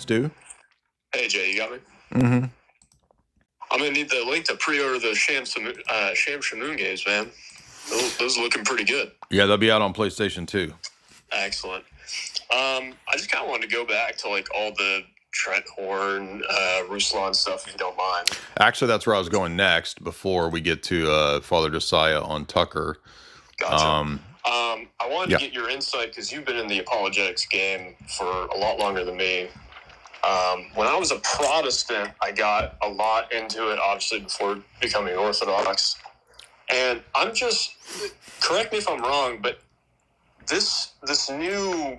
Stu. Hey, Jay, you got me? Mm-hmm. I'm going to need the link to pre-order the Sham Shamoon games, man. Those are looking pretty good. Yeah, they'll be out on PlayStation 2. Excellent. I just kind of wanted to go back to, like, all the Trent Horn, Ruslan stuff, if you don't mind. Actually, that's where I was going next before we get to Father Josiah on Tucker. Gotcha. I wanted to get your insight because you've been in the apologetics game for a lot longer than me. When I was a Protestant, I got a lot into it, obviously, before becoming Orthodox. And I'm just, correct me if I'm wrong, but this new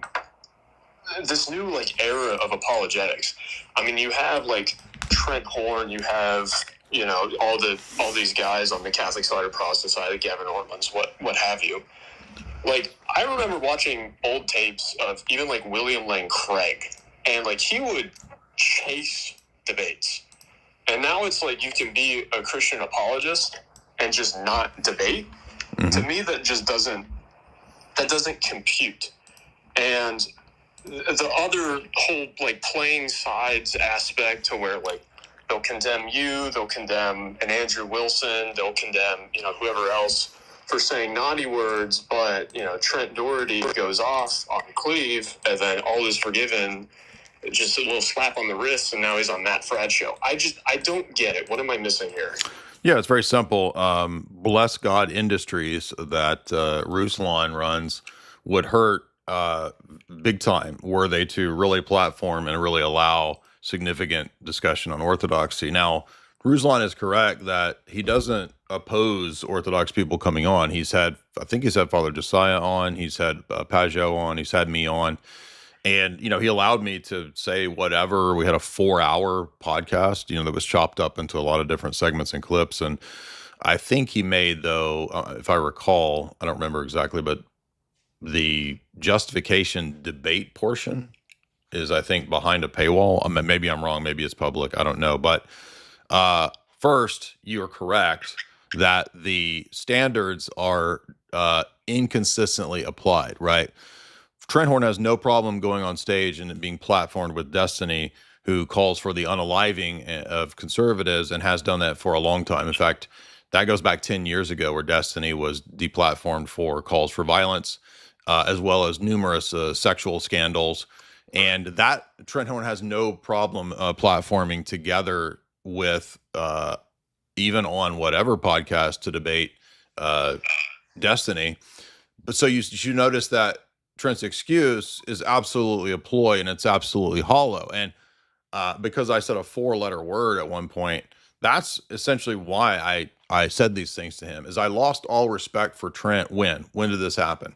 like era of apologetics. I mean, you have like Trent Horn, you have, you know, all these guys on the Catholic side or Protestant side, the Gavin Ortmans, what have you. Like, I remember watching old tapes of even like William Lane Craig, and like he would chase debates. And now it's like you can be a Christian apologist and just not debate. Mm-hmm. To me, that just doesn't compute. And the other whole like playing sides aspect to where like they'll condemn you, they'll condemn an Andrew Wilson, they'll condemn, you know, whoever else for saying naughty words, but, you know, Trent Doherty goes off on Cleve and then all is forgiven, just a little slap on the wrist, and now he's on Matt Fradd show. I don't get it. What am I missing here? Yeah, it's very simple. Bless God Industries that Ruslan runs would hurt big time were they to really platform and really allow significant discussion on orthodoxy. Now, Ruslan is correct that he doesn't oppose Orthodox people coming on. I think he's had Father Josiah on, he's had Pajot on, he's had me on. And, you know, he allowed me to say whatever. We had a 4-hour podcast, you know, that was chopped up into a lot of different segments and clips. And I think he made, though, if I recall, I don't remember exactly, but the justification debate portion is, I think, behind a paywall. I mean, maybe I'm wrong. Maybe it's public. I don't know. But first, you are correct that the standards are inconsistently applied, right? Trent Horn has no problem going on stage and being platformed with Destiny, who calls for the unaliving of conservatives and has done that for a long time. In fact, that goes back 10 years ago where Destiny was deplatformed for calls for violence, as well as numerous sexual scandals. And that Trent Horn has no problem platforming together with even on whatever podcast to debate Destiny. But so you notice that Trent's excuse is absolutely a ploy and it's absolutely hollow. And because I said a 4-letter word at one point, that's essentially why I said these things to him, is I lost all respect for Trent. When did this happen?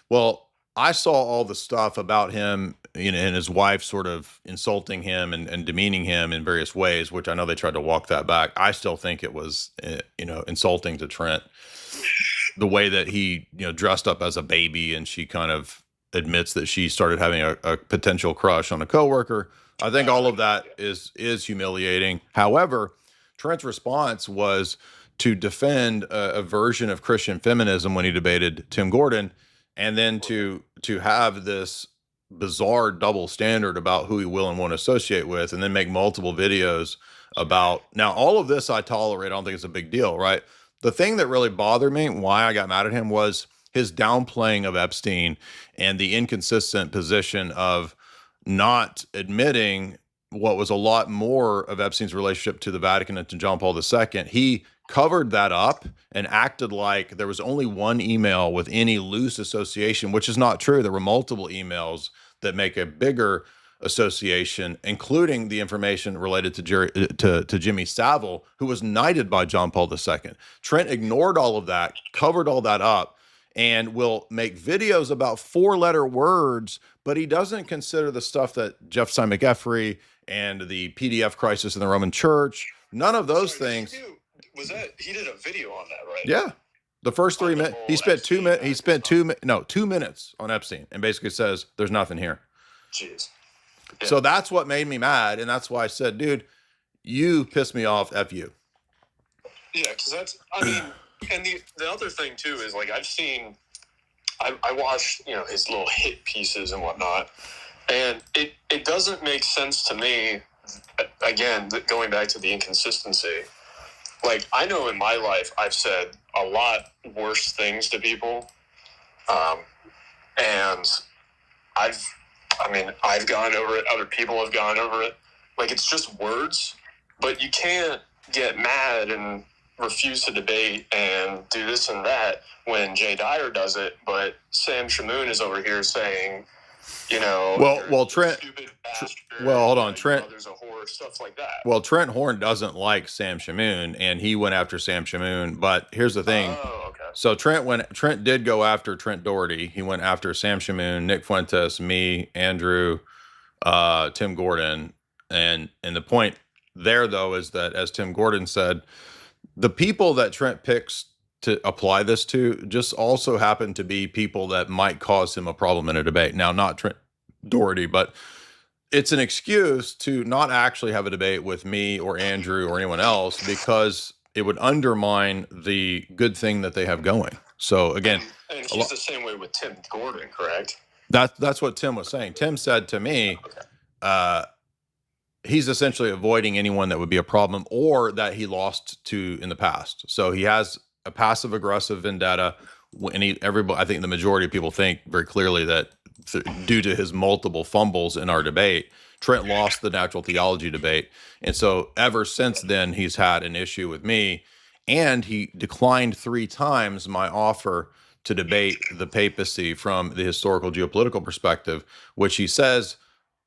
Well, I saw all the stuff about him, you know, and his wife sort of insulting him and demeaning him in various ways, which I know they tried to walk that back. I still think it was, you know, insulting to Trent. The way that he, you know, dressed up as a baby and she kind of admits that she started having a potential crush on a coworker. I think all of that is humiliating. However, Trent's response was to defend a version of Christian feminism when he debated Tim Gordon, and then to have this bizarre double standard about who he will and won't associate with, and then make multiple videos about. Now, all of this I tolerate. I don't think it's a big deal, right? The thing that really bothered me, why I got mad at him, was his downplaying of Epstein and the inconsistent position of not admitting what was a lot more of Epstein's relationship to the Vatican and to John Paul II. He covered that up and acted like there was only one email with any loose association, which is not true. There were multiple emails that make a bigger association, including the information related to Jimmy Savile, who was knighted by John Paul II. Trent ignored all of that, covered all that up, and will make videos about 4-letter words, but he doesn't consider the stuff that Jeff Simon McEffrey and the PDF crisis in the Roman Church, none of those things. He did a video on that, right? Yeah. The first 3 minutes, he spent 2 minutes, 2 minutes on Epstein and basically says, there's nothing here. Jeez. Yeah. So that's what made me mad. And that's why I said, dude, you pissed me off. F you. Yeah. Cause and the other thing too is like, I watched, you know, his little hit pieces and whatnot. And it doesn't make sense to me, again, going back to the inconsistency. Like, I know in my life I've said a lot worse things to people. And I've gone over it. Other people have gone over it. Like, it's just words, but you can't get mad and refuse to debate and do this and that when Jay Dyer does it. But Sam Shamoon is over here saying, well, Trent. Stupid bastard, Hold on, Trent. There's a whore, stuff like that. Well, Trent Horn doesn't like Sam Shamoon, and he went after Sam Shamoon. But here's the thing. Oh, okay. So Trent did go after Trent Doherty. He went after Sam Shamoon, Nick Fuentes, me, Andrew, Tim Gordon, and the point there though is that, as Tim Gordon said, the people that Trent picks to apply this to just also happen to be people that might cause him a problem in a debate. Now, not Trent Doherty, but it's an excuse to not actually have a debate with me or Andrew or anyone else, because it would undermine the good thing that they have going. So again, and he's the same way with Tim Gordon, correct? That's what Tim was saying. Tim said to me, he's essentially avoiding anyone that would be a problem or that he lost to in the past. So he has a passive aggressive vendetta. And I think the majority of people think very clearly that due to his multiple fumbles in our debate, Trent lost the natural theology debate. And so ever since then, he's had an issue with me, and he declined 3 times my offer to debate the papacy from the historical geopolitical perspective, which he says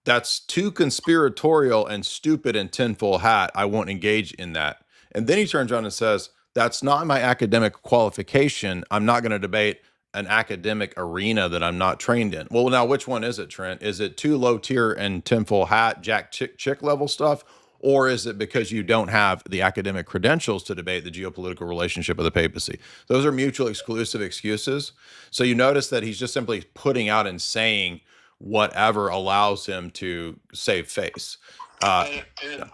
that's too conspiratorial and stupid and tinfoil hat. I won't engage in that. And then he turns around and says, that's not my academic qualification. I'm not going to debate an academic arena that I'm not trained in. Well, now, which one is it, Trent? Is it too low tier and tinfoil hat, Jack Chick level stuff? Or is it because you don't have the academic credentials to debate the geopolitical relationship of the papacy? Those are mutually exclusive excuses. So you notice that he's just simply putting out and saying whatever allows him to save face. And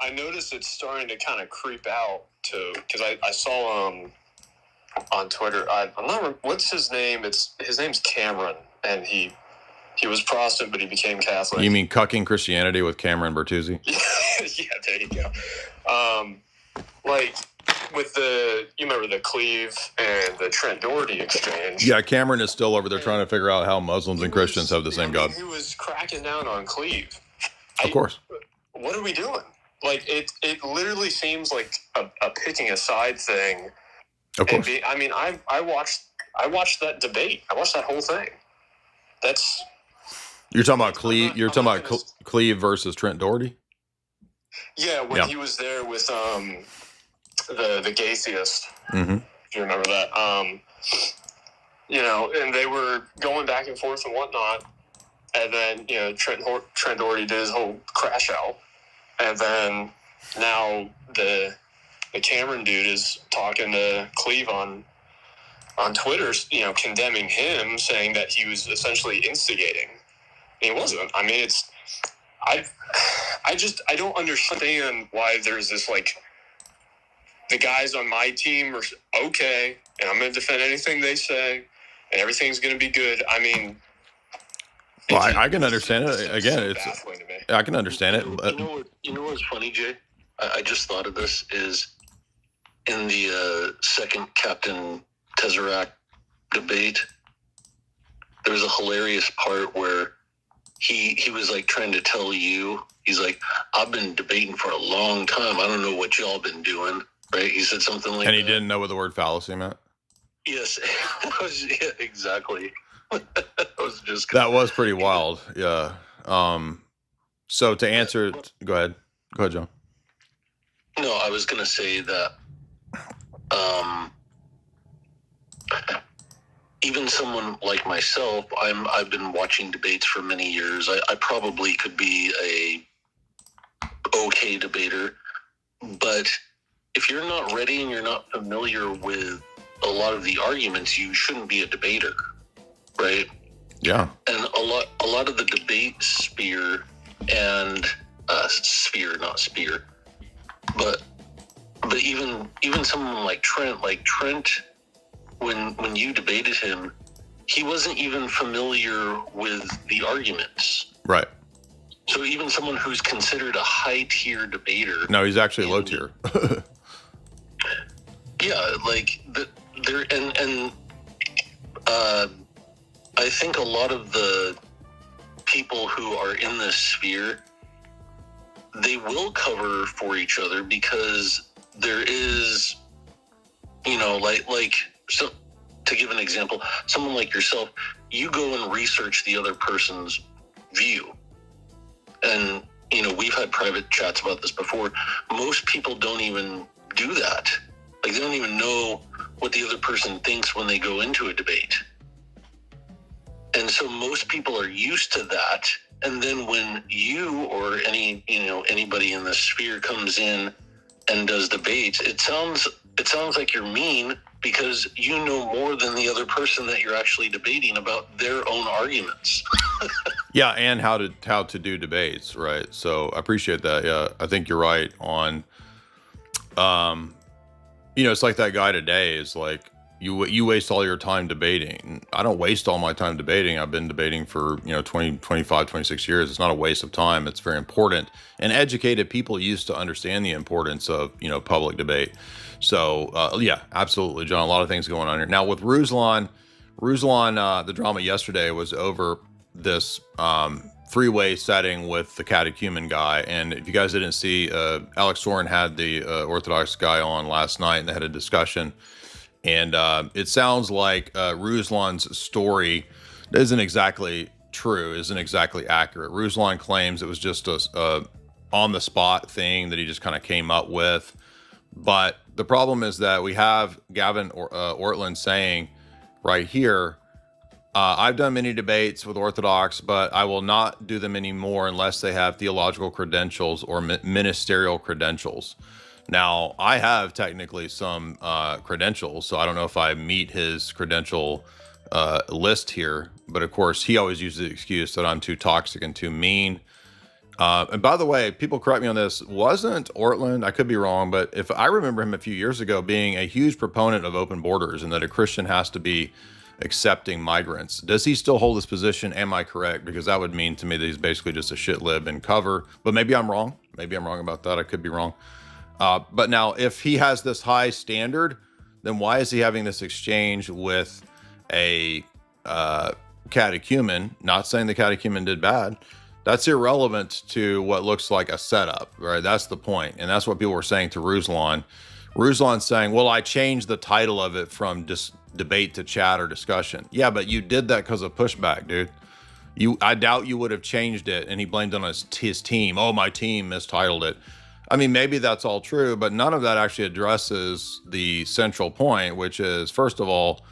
I noticed it's starting to kind of creep out too, because I saw on Twitter. I'm not. What's his name? His name's Cameron, and he was Protestant, but he became Catholic. You mean Cucking Christianity with Cameron Bertuzzi? Yeah, there you go. Like with you remember the Cleve and the Trent Doherty exchange? Yeah, Cameron is still over there trying to figure out how Muslims and Christians have the same God. He was cracking down on Cleve. Of course. What are we doing? Like it literally seems like a picking a side thing. Of course. I watched that debate. I watched that whole thing. You're talking about Cleve. You're talking about Cleve versus Trent Doherty. Yeah, when he was there with the Gaytheist. Mm-hmm. If you remember that. And they were going back and forth and whatnot. And then, Trent Doherty did his whole crash out. And then now the Cameron dude is talking to Cleve on Twitter, condemning him, saying that he was essentially instigating. And he wasn't. I mean, I don't understand why there's this, like, the guys on my team are okay, and I'm going to defend anything they say, and everything's going to be good. I mean... Well, I can understand it. Again, I can understand it. But... You know what's funny, Jay? I just thought of this is in the second Captain Tesseract debate, there was a hilarious part where he was like trying to tell you, he's like, I've been debating for a long time. I don't know what y'all been doing, right? He said something like that. And he didn't know what the word fallacy meant? Yes, yeah, exactly. That was pretty wild. Yeah. So to answer, go ahead, John. No, I was going to say that even someone like myself, I've been watching debates for many years. I probably could be a okay debater, but if you're not ready and you're not familiar with a lot of the arguments, you shouldn't be a debater. Right. Yeah. And a lot of the debate sphere and not spear, but even someone like Trent, when you debated him, he wasn't even familiar with the arguments. Right. So even someone who's considered a high tier debater. No, he's actually low tier. Yeah, like there and I think a lot of the people who are in this sphere, they will cover for each other because there is, you know, like so to give an example, someone like yourself, you go and research the other person's view. And, you know, we've had private chats about this before. Most people don't even do that. Like, they don't even know what the other person thinks when they go into a debate. And so most people are used to that. And then when you or anybody in the sphere comes in and does debates, it sounds like you're mean because you know more than the other person that you're actually debating about their own arguments. Yeah, and how to do debates, right? So I appreciate that. Yeah, I think you're right on. You know, it's like that guy today is like, you waste all your time debating. I don't waste all my time debating. I've been debating for, 20, 25, 26 years. It's not a waste of time. It's very important. And educated people used to understand the importance of, public debate. So, yeah, absolutely, John. A lot of things going on here. Now with Ruslan, the drama yesterday was over this freeway setting with the catechumen guy. And if you guys didn't see, Alex Soren had the Orthodox guy on last night and they had a discussion. And it sounds like Ruslan's story isn't exactly true, isn't exactly accurate. Ruslan claims it was just a on-the-spot thing that he just kind of came up with. But the problem is that we have Gavin Ortland saying right here, I've done many debates with Orthodox, but I will not do them anymore unless they have theological credentials or ministerial credentials. Now, I have technically some credentials, so I don't know if I meet his credential list here. But of course, he always uses the excuse that I'm too toxic and too mean. And by the way, people correct me on this, wasn't Ortland, I could be wrong, but if I remember him a few years ago being a huge proponent of open borders and that a Christian has to be accepting migrants. Does he still hold this position? Am I correct? Because that would mean to me that he's basically just a shit lib and cover. But maybe I'm wrong. Maybe I'm wrong about that. I could be wrong. But now, if he has this high standard, then why is he having this exchange with a catechumen? Not saying the catechumen did bad. That's irrelevant to what looks like a setup, right? That's the point. And that's what people were saying to Ruslan. Ruslan's saying, well, I changed the title of it from debate to chat or discussion. Yeah, but you did that because of pushback, dude. I doubt you would have changed it. And he blamed on his team. Oh, my team mistitled it. I mean, maybe that's all true, but none of that actually addresses the central point, which is, first of all,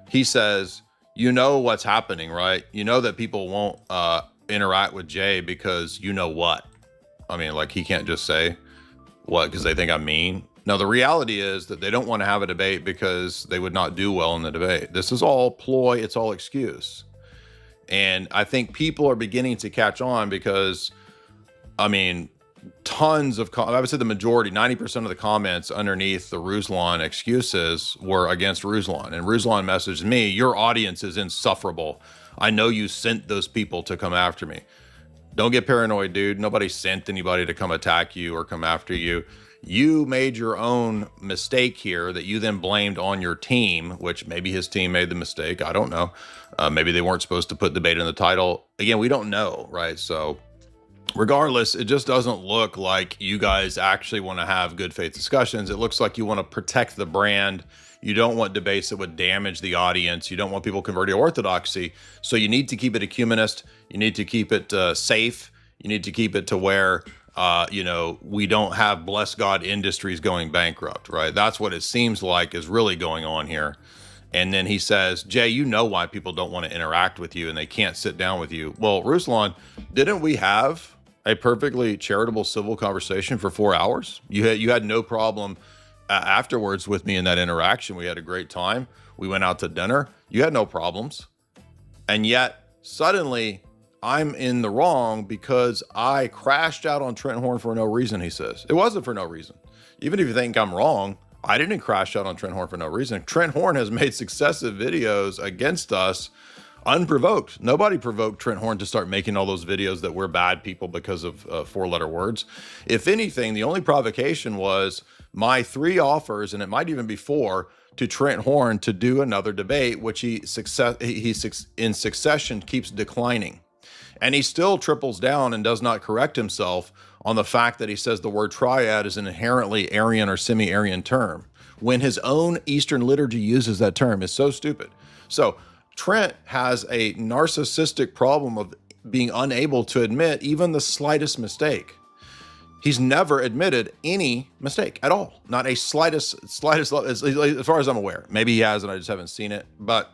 he says, you know what's happening, right? You know that people won't interact with Jay because you know what? I mean, like, he can't just say what because they think I'm mean. Now, the reality is that they don't want to have a debate because they would not do well in the debate. This is all ploy. It's all excuse. And I think people are beginning to catch on because, I mean, tons of, I would say the majority, 90% of the comments underneath the Ruslan excuses were against Ruslan. And Ruslan messaged me, your audience is insufferable. I know you sent those people to come after me. Don't get paranoid, dude. Nobody sent anybody to come attack you or come after you. You made your own mistake here that you then blamed on your team, which maybe his team made the mistake. I don't know. Maybe they weren't supposed to put debate in the title. Again, we don't know, right? So regardless, it just doesn't look like you guys actually want to have good faith discussions. It looks like you want to protect the brand. You don't want debates that would damage the audience. You don't want people converting to orthodoxy. So you need to keep it ecumenist. You need to keep it safe. You need to keep it to where, we don't have bless God industries going bankrupt, right? That's what it seems like is really going on here. And then he says, Jay, you know why people don't want to interact with you and they can't sit down with you. Well, Ruslan, didn't we have a perfectly charitable civil conversation for 4 hours? You had no problem afterwards with me in that interaction. We had a great time. We went out to dinner. You had no problems. And yet suddenly I'm in the wrong because I crashed out on Trent Horn for no reason, he says. It wasn't for no reason. Even if you think I'm wrong, I didn't crash out on Trent Horn for no reason. Trent Horn has made successive videos against us unprovoked. Nobody provoked Trent Horn to start making all those videos that we're bad people because of 4-letter words. If anything, the only provocation was my 3 offers, and it might even be 4, to Trent Horn to do another debate, which he in succession keeps declining. And he still triples down and does not correct himself on the fact that he says the word triad is an inherently Arian or semi-Arian term, when his own Eastern liturgy uses that term. Is so stupid. So Trent has a narcissistic problem of being unable to admit even the slightest mistake. He's never admitted any mistake at all. Not a slightest, as far as I'm aware. Maybe he has and I just haven't seen it. But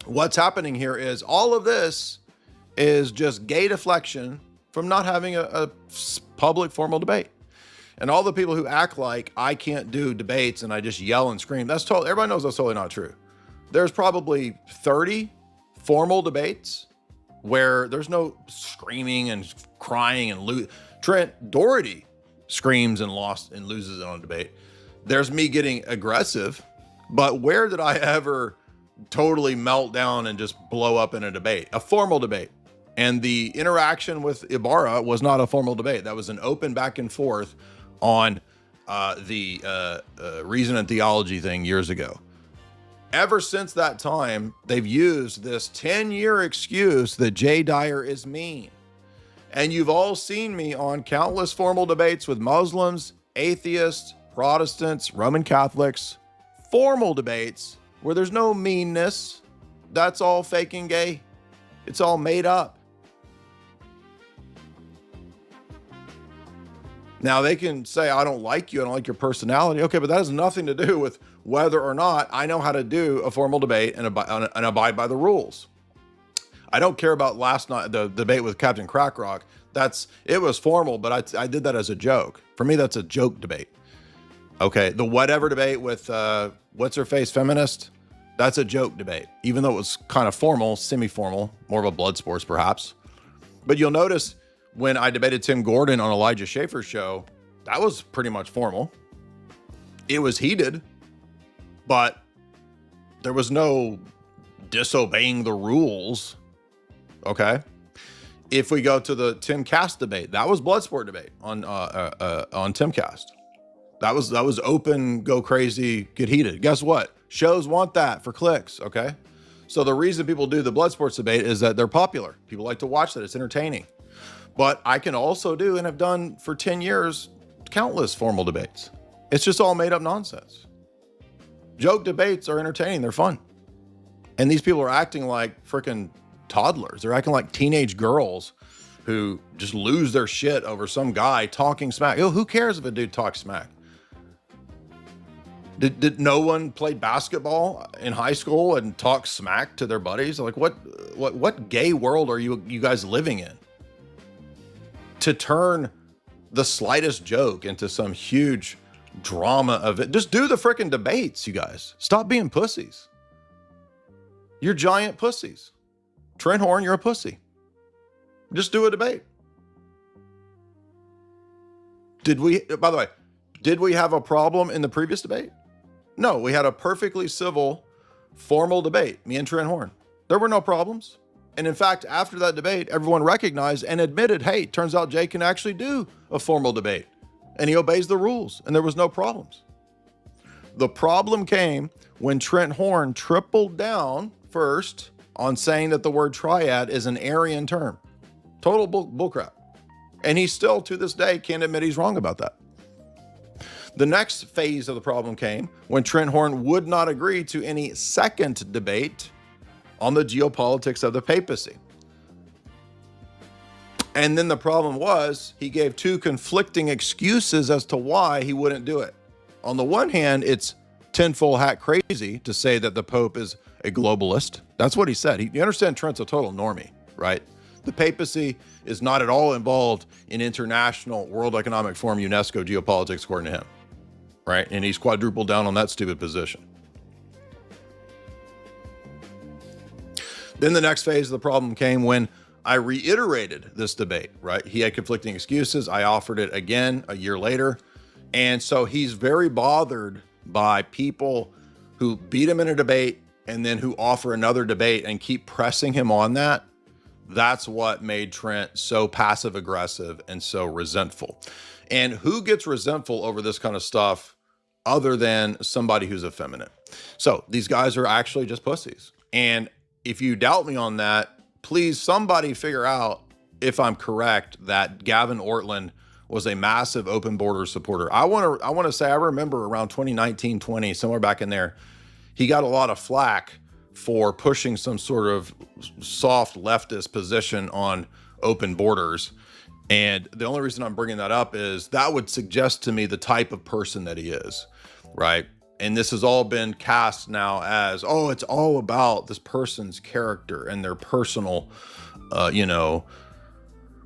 what's happening here is all of this is just gay deflection from not having a public formal debate. And all the people who act like I can't do debates and I just yell and scream, everybody knows that's totally not true. There's probably 30 formal debates where there's no screaming and crying and Trent Doherty screams and loses it on a debate. There's me getting aggressive, but where did I ever totally melt down and just blow up in a debate, a formal debate? And the interaction with Ibarra was not a formal debate. That was an open back and forth on the reason and theology thing years ago. Ever since that time, they've used this 10-year excuse that Jay Dyer is mean. And you've all seen me on countless formal debates with Muslims, atheists, Protestants, Roman Catholics, formal debates where there's no meanness. That's all fake and gay. It's all made up. Now they can say, I don't like you, I don't like your personality. Okay, but that has nothing to do with whether or not I know how to do a formal debate and abide by the rules. I don't care about last night, the debate with Captain Crackrock. It was formal, but I did that as a joke. For me, that's a joke debate. Okay, the whatever debate with what's her face feminist, that's a joke debate. Even though it was kind of formal, semi-formal, more of a blood sports perhaps. But you'll notice when I debated Tim Gordon on Elijah Schaffer's show, that was pretty much formal. It was heated, but there was no disobeying the rules. Okay. If we go to the Tim Cast debate, that was Bloodsport debate on Timcast. That was open, go crazy, get heated. Guess what? Shows want that for clicks. Okay. So the reason people do the Bloodsports debate is that they're popular. People like to watch that. It's entertaining. But I can also do, and have done for 10 years, countless formal debates. It's just all made up nonsense. Joke debates are entertaining. They're fun. And these people are acting like freaking toddlers. They're acting like teenage girls who just lose their shit over some guy talking smack. Who cares if a dude talks smack? Did no one play basketball in high school and talk smack to their buddies? Like what gay world are you guys living in? To turn the slightest joke into some huge drama of it. Just do the freaking debates, you guys. Stop being pussies. You're giant pussies. Trent Horn, you're a pussy. Just do a debate. By the way, did we have a problem in the previous debate? No, we had a perfectly civil, formal debate, me and Trent Horn. There were no problems. And in fact, after that debate, everyone recognized and admitted, hey, turns out Jay can actually do a formal debate and he obeys the rules and there was no problems. The problem came when Trent Horn tripled down first on saying that the word triad is an Arian term. Total bullcrap. And he still, to this day, can't admit he's wrong about that. The next phase of the problem came when Trent Horn would not agree to any second debate on the geopolitics of the papacy. And then the problem was he gave 2 conflicting excuses as to why he wouldn't do it. On the one hand, it's tinfoil hat crazy to say that the Pope is a globalist. That's what he said. You understand Trent's a total normie, right? The papacy is not at all involved in international World Economic Forum, UNESCO geopolitics, according to him, right? And he's quadrupled down on that stupid position. Then the next phase of the problem came when I reiterated this debate, right? He had conflicting excuses. I offered it again a year later. And so he's very bothered by people who beat him in a debate and then who offer another debate and keep pressing him on that, that's what made Trent so passive aggressive and so resentful. And who gets resentful over this kind of stuff other than somebody who's effeminate? So these guys are actually just pussies. And if you doubt me on that, please somebody figure out if I'm correct that Gavin Ortland was a massive open border supporter. I want to say I remember around 2019, 20, somewhere back in there, he got a lot of flack for pushing some sort of soft leftist position on open borders. And the only reason I'm bringing that up is that would suggest to me the type of person that he is, right? And this has all been cast now as, oh, it's all about this person's character and their personal,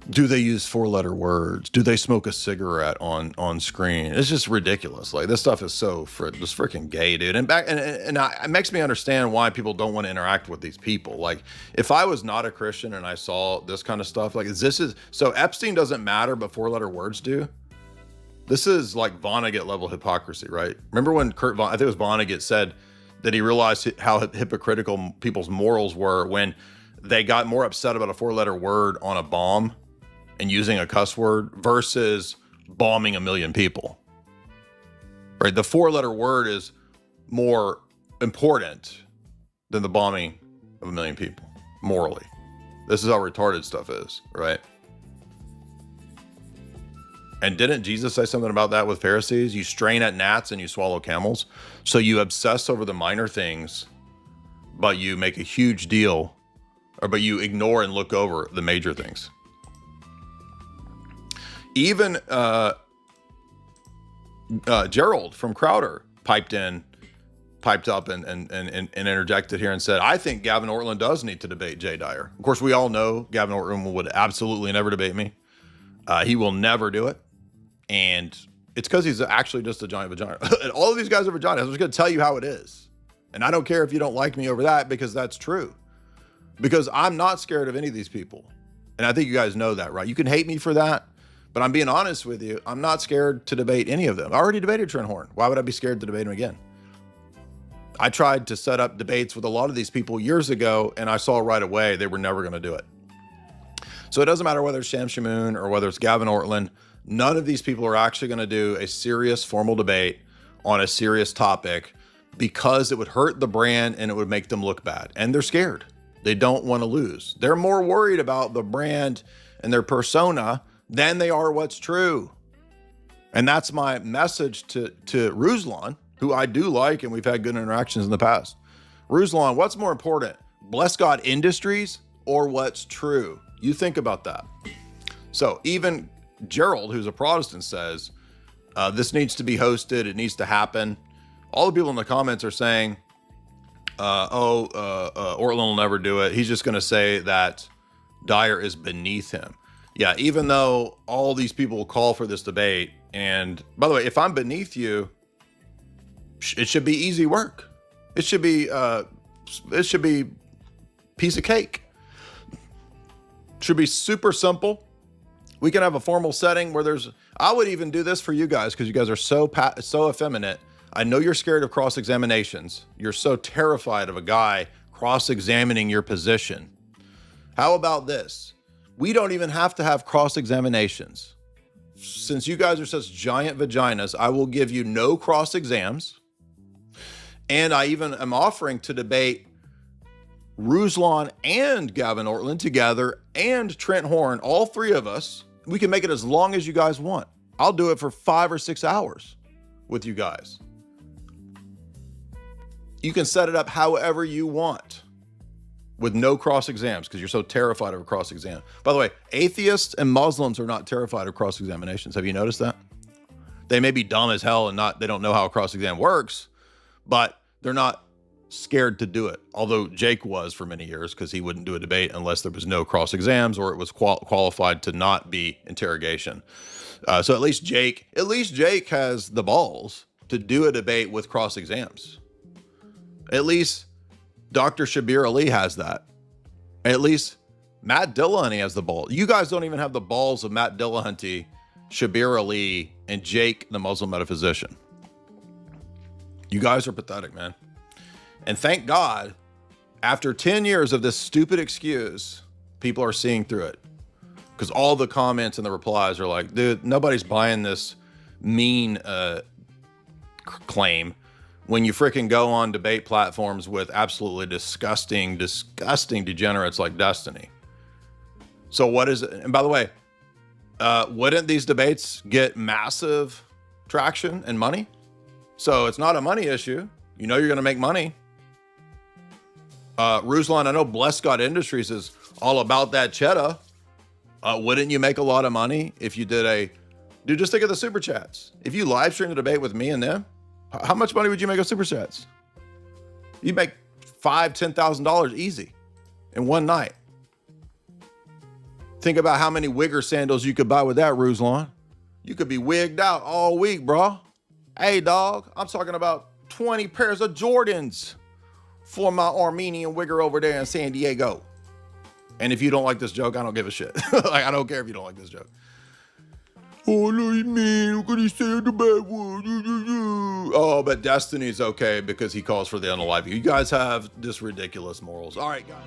do they use 4-letter words? Do they smoke a cigarette on screen? It's just ridiculous. Like, this stuff is so just freaking gay, dude. And it makes me understand why people don't want to interact with these people. Like, if I was not a Christian and I saw this kind of stuff, like so Epstein doesn't matter, but 4-letter words do. This is like Vonnegut level hypocrisy, right? Remember when I think it was Vonnegut, said that he realized how hypocritical people's morals were when they got more upset about a 4-letter word on a bomb and using a cuss word versus bombing 1 million people, right? The 4-letter word is more important than the bombing of 1 million people morally. This is how retarded stuff is, right? And didn't Jesus say something about that with Pharisees? You strain at gnats and you swallow camels. So you obsess over the minor things, but you make a huge deal, but you ignore and look over the major things. Even Gerald from Crowder piped up and interjected here and said, I think Gavin Ortland does need to debate Jay Dyer. Of course, we all know Gavin Ortland would absolutely never debate me. He will never do it. And it's because he's actually just a giant vagina. And all of these guys are vaginas. I'm just going to tell you how it is. And I don't care if you don't like me over that, because that's true. Because I'm not scared of any of these people. And I think you guys know that, right? You can hate me for that, but I'm being honest with you. I'm not scared to debate any of them. I already debated Trent Horn. Why would I be scared to debate him again? I tried to set up debates with a lot of these people years ago, and I saw right away they were never going to do it. So it doesn't matter whether it's Sham Shamoon or whether it's Gavin Ortland. None of these people are actually going to do a serious formal debate on a serious topic, because it would hurt the brand and it would make them look bad. And they're scared. They don't want to lose. They're more worried about the brand and their persona than they are what's true. And that's my message to Ruslan, who I do like, and we've had good interactions in the past. Ruslan, what's more important, Bless God Industries or what's true? You think about that. So even Gerald, who's a Protestant, says this needs to be hosted. It needs to happen. All the people in the comments are saying, Ortland will never do it. He's just going to say that Dyer is beneath him. Yeah, even though all these people call for this debate. And by the way, if I'm beneath you, it should be easy work. It should be piece of cake. It should be super simple. We can have a formal setting where I would even do this for you guys, because you guys are so effeminate. I know you're scared of cross-examinations. You're so terrified of a guy cross-examining your position. How about this? We don't even have to have cross-examinations. Since you guys are such giant vaginas, I will give you no cross-exams. And I even am offering to debate Ruslan and Gavin Ortland together, and Trent Horn, all three of us. We can make it as long as you guys want. I'll do it for 5 or 6 hours with you guys. You can set it up however you want with no cross exams, because you're so terrified of a cross exam. By the way, atheists and Muslims are not terrified of cross examinations. Have you noticed that? They may be dumb as hell and they don't know how a cross exam works, but they're not scared to do it. Although Jake was for many years, because he wouldn't do a debate unless there was no cross exams or it was qualified to not be interrogation. So at least Jake has the balls to do a debate with cross exams. At least Dr. Shabir Ali has that. At least Matt Dillahunty has the ball. You guys don't even have the balls of Matt Dillahunty, Shabir Ali, and Jake, the Muslim metaphysician. You guys are pathetic, man. And thank God, after 10 years of this stupid excuse, people are seeing through it. Because all the comments and the replies are like, dude, nobody's buying this mean claim when you freaking go on debate platforms with absolutely disgusting degenerates like Destiny. So what is it? And by the way, wouldn't these debates get massive traction and money? So it's not a money issue. You know you're going to make money. Ruslan, I know Blessed God Industries is all about that cheddar. Wouldn't you make a lot of money if you did dude, just think of the super chats. If you live stream the debate with me and them, how much money would you make on super chats? You'd make $5,000, $10,000 easy in one night. Think about how many wigger sandals you could buy with that, Ruslan. You could be wigged out all week, bro. Hey, dog, I'm talking about 20 pairs of Jordans for my Armenian wigger over there in San Diego. And if you don't like this joke, I don't give a shit. Like, I don't care if you don't like this joke. Oh, look, man, what could he say the bad word? Oh, but Destiny's okay because he calls for the unalive. You guys have just ridiculous morals. All right, guys.